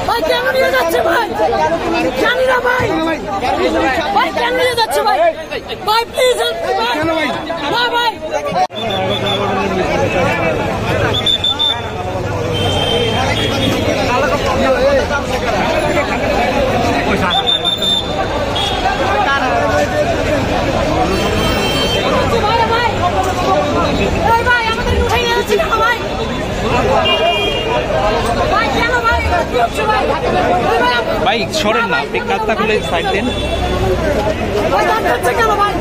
ভাই কেন নিয়ে যাচ্ছে ভাই? জানি না ভাই। ভাই কেন নিয়ে যাচ্ছে ভাই? ভাই প্লিজ হেল্প মি ভাই। না ভাই। ভাই আমাদের উঠাই নিয়ে যাচ্ছে কেন ভাই? ভাই সরেন না, আপনি কাজটা খুলে সাইড দেন। ভাই ধাক্কাচ্ছে কেন ভাই?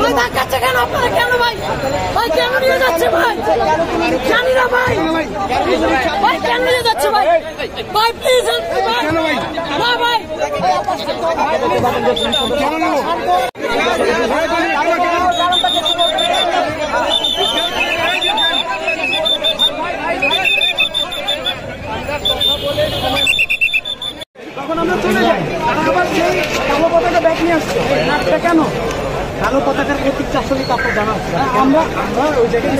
ভাই ধাক্কাচ্ছে কেন আপনারা? কেন ভাই? ভাই কেন নিয়ে যাচ্ছে ভাই? জানি না ভাই। ভাই কেন নিয়ে যাচ্ছে ভাই? ভাই প্লিজ হেল্প মি ভাই। না ভাই। তখন আমরা চলে যাই, আবার সেই কালো পতাকা ব্যাগ নিয়ে আসছে। কেন কালো পতাকার প্রতীকটা আসলে তো আপনার জানা আছে? আমরা ওই জায়গায়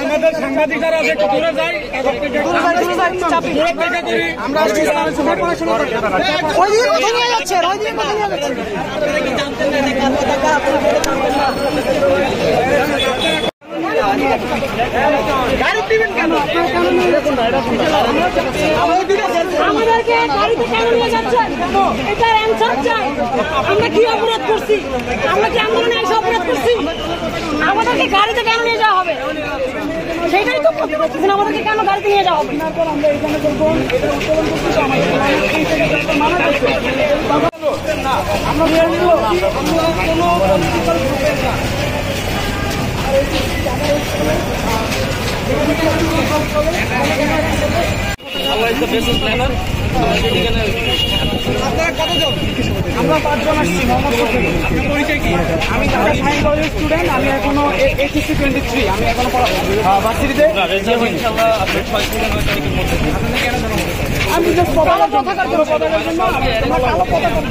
আমাদের সাংবাদিকরা আছে, দূরে যাই, আমরা পড়াশোনা করি। ওই দিকে কথা নিয়ে যাচ্ছে, ওই দিকে কথা নিয়ে যাচ্ছে। গাড়ি দিবেন কেন? আমাদেরকে গাড়িতে কেন নিয়ে যাচ্ছেন? এটার অ্যানসার চাই। আমরা কি অপরাধ করছি? আমরা কি আন্দোলনে এসে অপরাধ করছি? আমাদেরকে গাড়িতে কেন নিয়ে যাওয়া হবে? সেটাই তো করতে পারতেছি না। আমাদেরকে কেন গাড়িতে নিয়ে যাওয়া হবে? আমরা এখানে বলবো আমরা আমরা 5 জন আসছি। পরিচয় কি? আমি ঢাকা সায়েন্স কলেজের স্টুডেন্ট। আমি এখনো HSC 23, আমি এখনো ভার্সিটিতে। আমি জাস্ট কালো পতাকার জন্য, পতাকার জন্য কালো পতাকার জন্য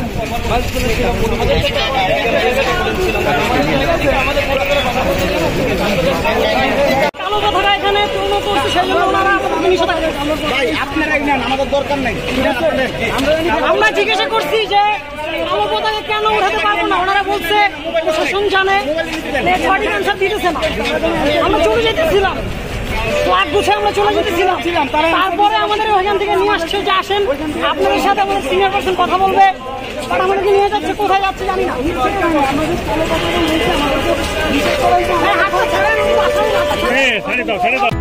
কালো পতাকা এখানে পূর্ণ করছে, সেই জন্য ওনারা আমাদের নিষেধাজ্ঞা। আপনারা আমাদের দরকার নাই। আমরা জিজ্ঞাসা করছি যে কালো পতাকা কেন উঠাতে পারবো না? ওনারা বলছে প্রশাসন জানে, সঠিক অ্যান্সার দিতেছে না। আমরা চলে যেতেছিলাম, ফ্ল্যাগ গুছে আমরা চলে যেতেছিলাম। তারপরে আমাদের ওইখান থেকে নিয়ে আসছে যে আসেন আপনাদের সাথে আমাদের সিনিয়র পার্সন কথা বলবে। বাট আমাদেরকে নিয়ে যাচ্ছে, কোথায় যাচ্ছে জানি না। আমাদের